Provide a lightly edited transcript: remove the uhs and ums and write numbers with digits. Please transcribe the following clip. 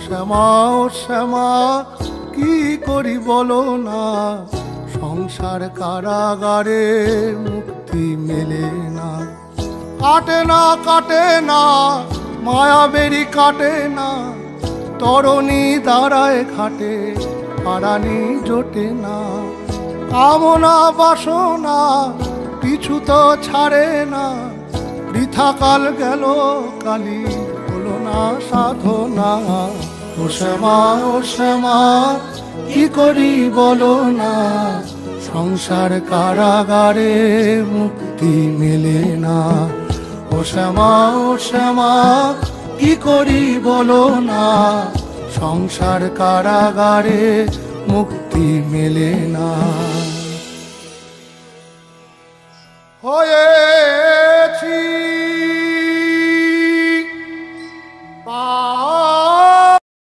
শ্যামা ও শ্যামা কি করি বলো না, সংসার কারাগারে মুক্তি মেলে না। কাটে না কাটে না মায়াবেরি কাটে না, তরণী দাঁড়ায় ঘাটে পারানি জোটে না। কামনা বাসনা পিছু তো ছাড়ে না, বৃথা কাল গেল কালি হলো না সাধনা। ও শ্যামা ও শ্যামা কি করি বলো না, সংসার কারাগারে মুক্তি মেলে না। ও শ্যামা ও শ্যামা কি করি বলো না, সংসার কারাগারে মুক্তি মেলে না। হয়ে